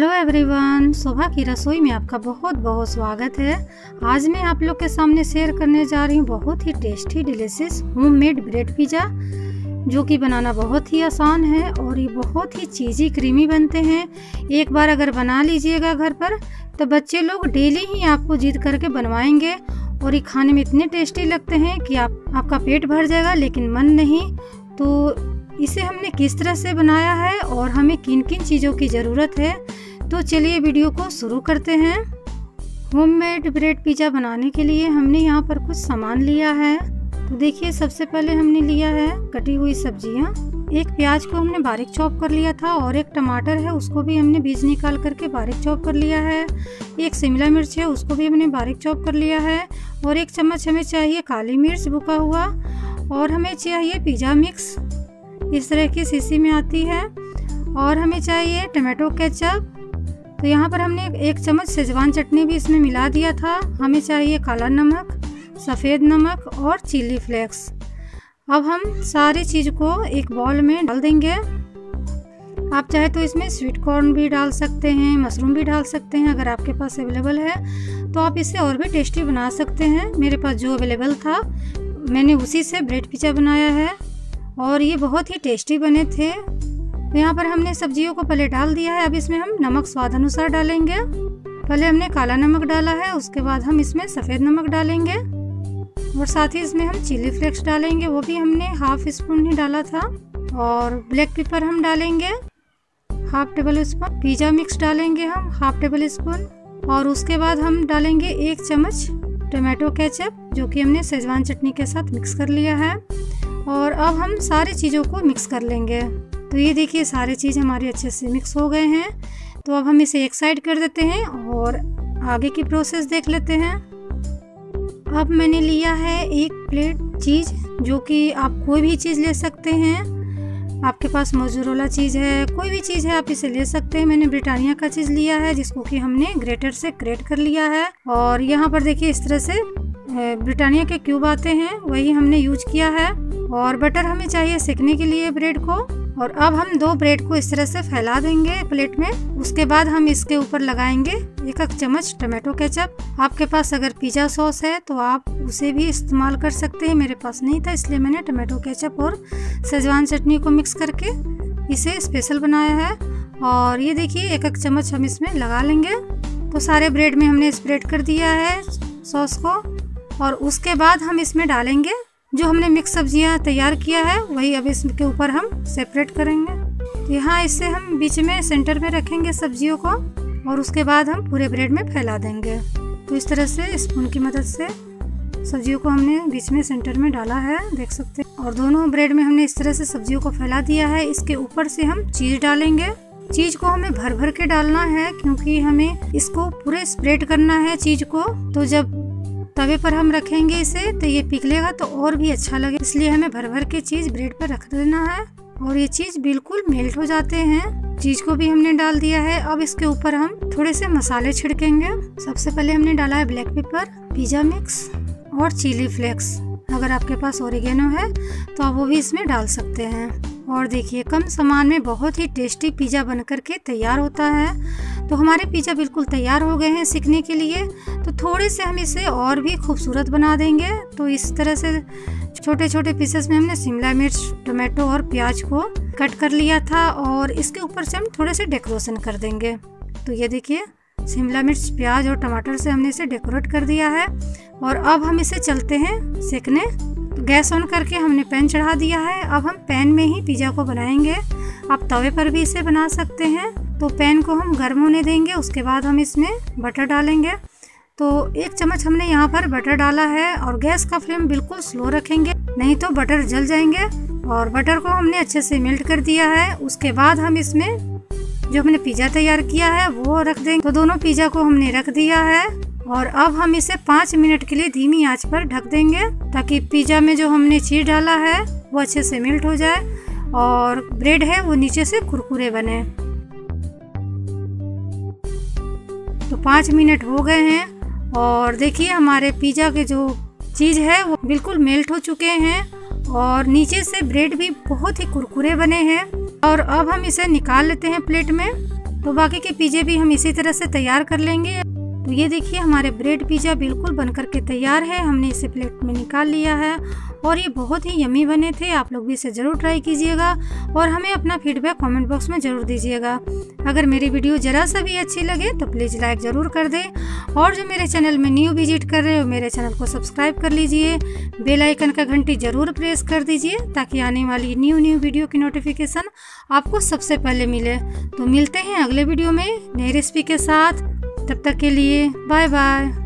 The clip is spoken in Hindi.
हेलो एवरीवन, शोभा की रसोई में आपका बहुत बहुत स्वागत है। आज मैं आप लोग के सामने शेयर करने जा रही हूँ बहुत ही tasty delicious homemade bread pizza, जो कि बनाना बहुत ही आसान है और ये बहुत ही चीज़ी क्रीमी बनते हैं। एक बार अगर बना लीजिएगा घर पर तो बच्चे लोग डेली ही आपको जिद करके बनवाएंगे और ये खाने में इतने टेस्टी लगते हैं कि आपका पेट भर जाएगा लेकिन मन नहीं। तो इसे हमने किस तरह से बनाया है और हमें किन किन चीज़ों की ज़रूरत है, तो चलिए वीडियो को शुरू करते हैं। होममेड ब्रेड पिज़्ज़ा बनाने के लिए हमने यहाँ पर कुछ सामान लिया है। तो देखिए, सबसे पहले हमने लिया है कटी हुई सब्जियाँ। एक प्याज को हमने बारीक चॉप कर लिया था और एक टमाटर है उसको भी हमने बीज निकाल करके बारीक चॉप कर लिया है। एक शिमला मिर्च है उसको भी हमने बारीक चॉप कर लिया है और एक चम्मच हमें चाहिए काली मिर्च बुका हुआ, और हमें चाहिए पिज़्ज़ा मिक्स, इस तरह की शीशी में आती है, और हमें चाहिए टमाटो केचप। तो यहाँ पर हमने एक चम्मच शेजवान चटनी भी इसमें मिला दिया था। हमें चाहिए काला नमक, सफ़ेद नमक और चिली फ्लेक्स। अब हम सारी चीज़ को एक बाउल में डाल देंगे। आप चाहे तो इसमें स्वीट कॉर्न भी डाल सकते हैं, मशरूम भी डाल सकते हैं। अगर आपके पास अवेलेबल है तो आप इसे और भी टेस्टी बना सकते हैं। मेरे पास जो अवेलेबल था मैंने उसी से ब्रेड पिज़्ज़ा बनाया है और ये बहुत ही टेस्टी बने थे। तो यहाँ पर हमने सब्जियों को पहले डाल दिया है। अब इसमें हम नमक स्वाद अनुसार डालेंगे। पहले हमने काला नमक डाला है, उसके बाद हम इसमें सफ़ेद नमक डालेंगे और साथ ही इसमें हम चिली फ्लेक्स डालेंगे, वो भी हमने हाफ स्पून ही डाला था। और ब्लैक पेपर हम डालेंगे half table spoon, pizza mix डालेंगे हम हाफ टेबल स्पून, और उसके बाद हम डालेंगे एक चम्मच टमाटो केचप, जो कि हमने शेजवान चटनी के साथ मिक्स कर लिया है। और अब हम सारी चीज़ों को मिक्स कर लेंगे। तो ये देखिए, सारी चीज़ हमारी अच्छे से मिक्स हो गए हैं। तो अब हम इसे एक साइड कर देते हैं और आगे की प्रोसेस देख लेते हैं। अब मैंने लिया है एक प्लेट चीज़, जो कि आप कोई भी चीज़ ले सकते हैं। आपके पास मोज़रेला चीज़ है, कोई भी चीज़ है आप इसे ले सकते हैं। मैंने ब्रिटानिया का चीज़ लिया है जिसको कि हमने ग्रेटर से ग्रेट कर लिया है। और यहाँ पर देखिए, इस तरह से ब्रिटानिया के क्यूब आते हैं, वही हमने यूज किया है। और बटर हमें चाहिए सेकने के लिए ब्रेड को। और अब हम 2 ब्रेड को इस तरह से फैला देंगे प्लेट में। उसके बाद हम इसके ऊपर लगाएंगे एक चम्मच टमाटो केचप। आपके पास अगर पिज़्ज़ा सॉस है तो आप उसे भी इस्तेमाल कर सकते हैं। मेरे पास नहीं था इसलिए मैंने टमाटो केचप और शेजवान चटनी को मिक्स करके इसे स्पेशल बनाया है। और ये देखिए, एक चम्मच हम इसमें लगा लेंगे। तो सारे ब्रेड में हमने स्प्रेड कर दिया है सॉस को। और उसके बाद हम इसमें डालेंगे जो हमने मिक्स सब्जियां तैयार किया है, वही अब इसके ऊपर हम सेपरेट करेंगे। तो यहाँ इसे हम बीच में सेंटर में रखेंगे सब्जियों को, और उसके बाद हम पूरे ब्रेड में फैला देंगे। तो इस तरह से स्पून की मदद से सब्जियों को हमने बीच में सेंटर में डाला है, देख सकते हैं। और दोनों ब्रेड में हमने इस तरह से सब्जियों को फैला दिया है। इसके ऊपर से हम चीज़ डालेंगे। चीज़ को हमें भर भर के डालना है क्योंकि हमें इसको पूरे स्प्रेड करना है चीज़ को। तो जब तवे पर हम रखेंगे इसे तो ये पिघलेगा तो और भी अच्छा लगे, इसलिए हमें भर भर के चीज़ ब्रेड पर रख देना है। और ये चीज़ बिल्कुल मेल्ट हो जाते हैं। चीज़ को भी हमने डाल दिया है। अब इसके ऊपर हम थोड़े से मसाले छिड़केंगे। सबसे पहले हमने डाला है ब्लैक पेपर, पिज़्ज़ा मिक्स और चिली फ्लेक्स। अगर आपके पास ओरिगेनो है तो आप वो भी इसमें डाल सकते हैं। और देखिए, कम सामान में बहुत ही टेस्टी पिज़्ज़ा बनकर के तैयार होता है। तो हमारे पिज़्ज़ा बिल्कुल तैयार हो गए हैं सीखने के लिए। तो थोड़े से हम इसे और भी खूबसूरत बना देंगे। तो इस तरह से छोटे छोटे पीसेस में हमने शिमला मिर्च, टमाटो और प्याज को कट कर लिया था, और इसके ऊपर से हम थोड़े से डेकोरेशन कर देंगे। तो ये देखिए, शिमला मिर्च, प्याज और टमाटर से हमने इसे डेकोरेट कर दिया है। और अब हम इसे चलते हैं सेकने। तो गैस ऑन करके हमने पैन चढ़ा दिया है। अब हम पैन में ही पिज़्ज़ा को बनाएंगे। आप तवे पर भी इसे बना सकते हैं। तो पैन को हम गर्म होने देंगे, उसके बाद हम इसमें बटर डालेंगे। तो 1 चम्मच हमने यहाँ पर बटर डाला है, और गैस का फ्लेम बिल्कुल स्लो रखेंगे, नहीं तो बटर जल जाएंगे। और बटर को हमने अच्छे से मेल्ट कर दिया है। उसके बाद हम इसमें जो हमने पिज़्ज़ा तैयार किया है वो रख देंगे। तो दोनों पिज़्ज़ा को हमने रख दिया है, और अब हम इसे 5 मिनट के लिए धीमी आंच पर ढक देंगे, ताकि पिज़्ज़ा में जो हमने चीज़ डाला है वो अच्छे से मेल्ट हो जाए और ब्रेड है वो नीचे से कुरकुरे बने। तो 5 मिनट हो गए हैं, और देखिए हमारे पिज़्ज़ा के जो चीज़ है वो बिल्कुल मेल्ट हो चुके हैं और नीचे से ब्रेड भी बहुत ही कुरकुरे बने हैं। और अब हम इसे निकाल लेते हैं प्लेट में। तो बाकी के पिज़्ज़े भी हम इसी तरह से तैयार कर लेंगे। तो ये देखिए हमारे ब्रेड पिज़्ज़ा बिल्कुल बनकर के तैयार है। हमने इसे प्लेट में निकाल लिया है और ये बहुत ही यम्मी बने थे। आप लोग भी इसे ज़रूर ट्राई कीजिएगा और हमें अपना फीडबैक कमेंट बॉक्स में ज़रूर दीजिएगा। अगर मेरी वीडियो ज़रा सा भी अच्छी लगे तो प्लीज़ लाइक ज़रूर कर दें और जो मेरे चैनल में न्यू विजिट कर रहे हो मेरे चैनल को सब्सक्राइब कर लीजिए। बेल आइकन का घंटी ज़रूर प्रेस कर दीजिए ताकि आने वाली न्यू वीडियो की नोटिफिकेशन आपको सबसे पहले मिले। तो मिलते हैं अगले वीडियो में नई रेसिपी के साथ। तब तक के लिए बाय बाय।